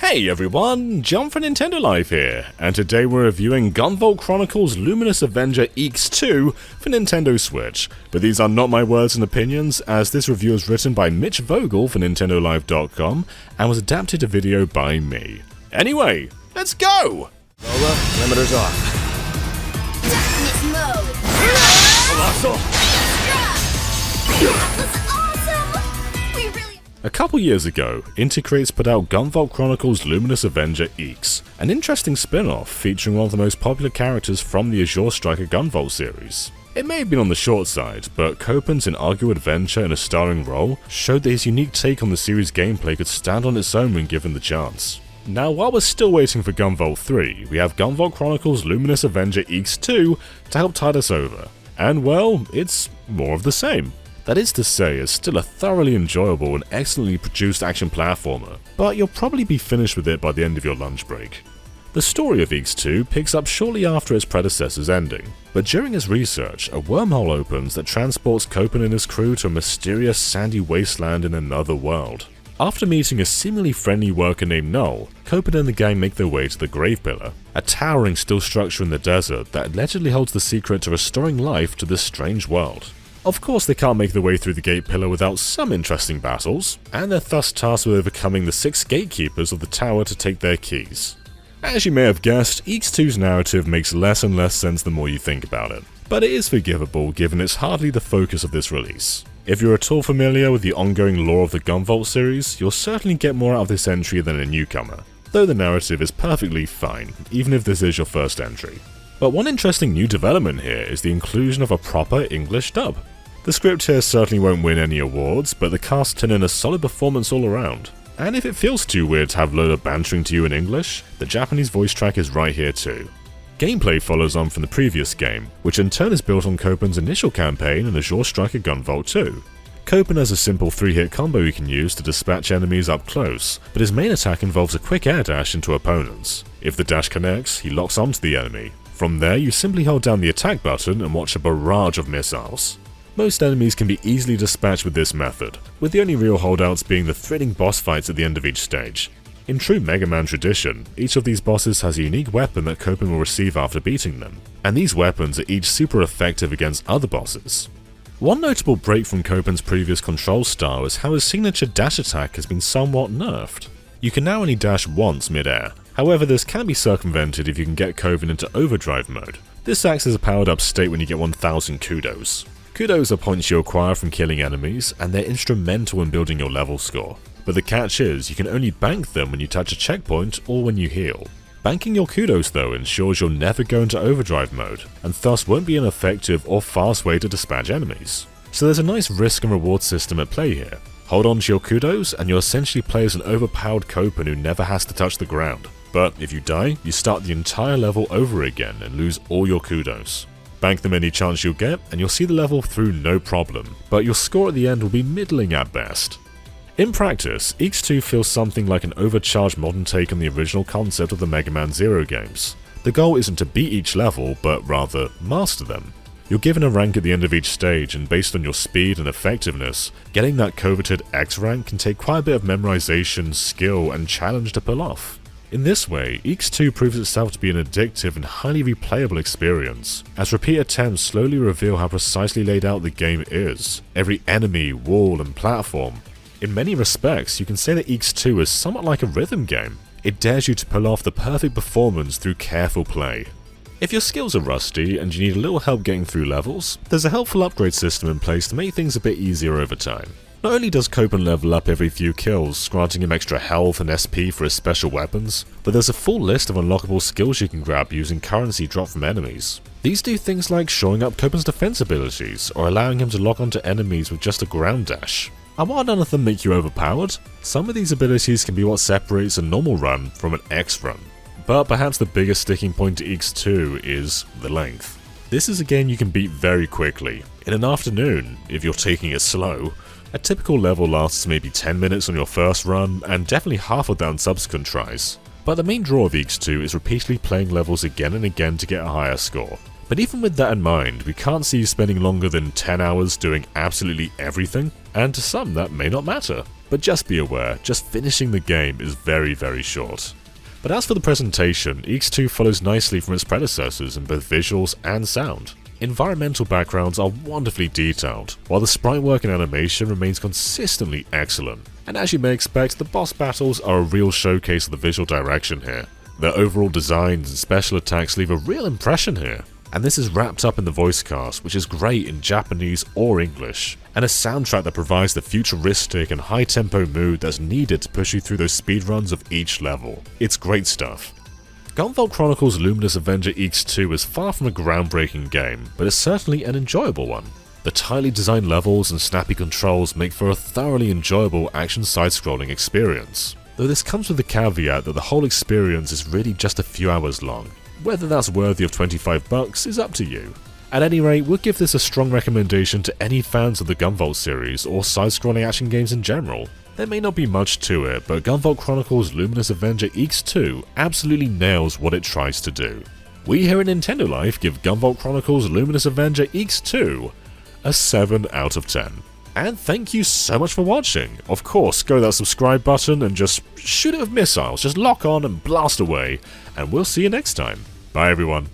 Hey everyone, John from Nintendo Life here, and today we're reviewing Gunvolt Chronicles Luminous Avenger X2 for Nintendo Switch. But these are not my words and opinions, as this review is written by Mitch Vogel for NintendoLive.com and was adapted to video by me. Anyway, let's go! Lola, limiters off. Darkness mode! Colossal! That was awesome! We really... A couple years ago, Inti Creates put out Gunvolt Chronicles Luminous Avenger X, an interesting spin-off featuring one of the most popular characters from the Azure Striker Gunvolt series. It may have been on the short side, but Copen's inaugural adventure in a starring role showed that his unique take on the series' gameplay could stand on its own when given the chance. Now, while we're still waiting for Gunvolt 3, we have Gunvolt Chronicles Luminous Avenger X2 to help tide us over. And well, it's more of the same. That is to say, it's still a thoroughly enjoyable and excellently produced action platformer, but you'll probably be finished with it by the end of your lunch break. The story of X2 picks up shortly after its predecessor's ending, but during his research, a wormhole opens that transports Copen and his crew to a mysterious sandy wasteland in another world. After meeting a seemingly friendly worker named Null, Copen and the gang make their way to the Grave Pillar, a towering steel structure in the desert that allegedly holds the secret to restoring life to this strange world. Of course, they can't make their way through the gate pillar without some interesting battles, and they're thus tasked with overcoming the 6 gatekeepers of the tower to take their keys. As you may have guessed, X2's narrative makes less and less sense the more you think about it, but it is forgivable given it's hardly the focus of this release. If you're at all familiar with the ongoing lore of the Gunvolt series, you'll certainly get more out of this entry than a newcomer, though the narrative is perfectly fine, even if this is your first entry. But one interesting new development here is the inclusion of a proper English dub. The script here certainly won't win any awards, but the cast turn in a solid performance all around. And if it feels too weird to have Lola bantering to you in English, the Japanese voice track is right here too. Gameplay follows on from the previous game, which in turn is built on Copen's initial campaign in Azure Striker Gunvolt 2. Copen has a simple 3-hit combo he can use to dispatch enemies up close, but his main attack involves a quick air dash into opponents. If the dash connects, he locks onto the enemy. From there, you simply hold down the attack button and watch a barrage of missiles. Most enemies can be easily dispatched with this method, with the only real holdouts being the thrilling boss fights at the end of each stage. In true Mega Man tradition, each of these bosses has a unique weapon that Copen will receive after beating them, and these weapons are each super effective against other bosses. One notable break from Copen's previous control style is how his signature dash attack has been somewhat nerfed. You can now only dash once mid-air, however this can be circumvented if you can get Copen into overdrive mode. This acts as a powered up state when you get 1000 kudos. Kudos are points you acquire from killing enemies, and they're instrumental in building your level score. But the catch is, you can only bank them when you touch a checkpoint or when you heal. Banking your kudos though ensures you'll never go into overdrive mode, and thus won't be an effective or fast way to dispatch enemies. So there's a nice risk and reward system at play here. Hold on to your kudos and you'll essentially play as an overpowered Copen who never has to touch the ground. But if you die, you start the entire level over again and lose all your kudos. Bank them any chance you'll get and you'll see the level through no problem, but your score at the end will be middling at best. In practice, X2 feels something like an overcharged modern take on the original concept of the Mega Man Zero games. The goal isn't to beat each level, but rather master them. You're given a rank at the end of each stage, and based on your speed and effectiveness, getting that coveted X rank can take quite a bit of memorization, skill, and challenge to pull off. In this way, X2 proves itself to be an addictive and highly replayable experience, as repeat attempts slowly reveal how precisely laid out the game is, every enemy, wall, and platform. In many respects, you can say that X2 is somewhat like a rhythm game. It dares you to pull off the perfect performance through careful play. If your skills are rusty and you need a little help getting through levels, there's a helpful upgrade system in place to make things a bit easier over time. Not only does Copen level up every few kills, granting him extra health and SP for his special weapons, but there's a full list of unlockable skills you can grab using currency dropped from enemies. These do things like shoring up Copen's defense abilities, or allowing him to lock onto enemies with just a ground dash. And while none of them make you overpowered, some of these abilities can be what separates a normal run from an X run. But perhaps the biggest sticking point to X2 is the length. This is a game you can beat very quickly, in an afternoon, if you're taking it slow. A typical level lasts maybe 10 minutes on your first run, and definitely half of that on subsequent tries. But the main draw of X2 is repeatedly playing levels again and again to get a higher score. But even with that in mind, we can't see you spending longer than 10 hours doing absolutely everything, and to some that may not matter. but just be aware, just finishing the game is very short. But as for the presentation, X2 follows nicely from its predecessors in both visuals and sound. Environmental backgrounds are wonderfully detailed, while the sprite work and animation remains consistently excellent. And as you may expect, the boss battles are a real showcase of the visual direction here. Their overall designs and special attacks leave a real impression here. And this is wrapped up in the voice cast, which is great in Japanese or English, and a soundtrack that provides the futuristic and high-tempo mood that's needed to push you through those speedruns of each level. It's great stuff. Gunvolt Chronicles Luminous Avenger X2 is far from a groundbreaking game, but it's certainly an enjoyable one. The tightly designed levels and snappy controls make for a thoroughly enjoyable action side-scrolling experience, though this comes with the caveat that the whole experience is really just a few hours long. Whether that's worthy of $25 is up to you. At any rate, we'll give this a strong recommendation to any fans of the Gunvolt series or side-scrolling action games in general. There may not be much to it, but Gunvolt Chronicles Luminous Avenger X2 absolutely nails what it tries to do. We here at Nintendo Life give Gunvolt Chronicles Luminous Avenger X2 a 7 out of 10. And thank you so much for watching. Of course, go to that subscribe button and just shoot it with missiles, just lock on and blast away, and we'll see you next time. Bye everyone.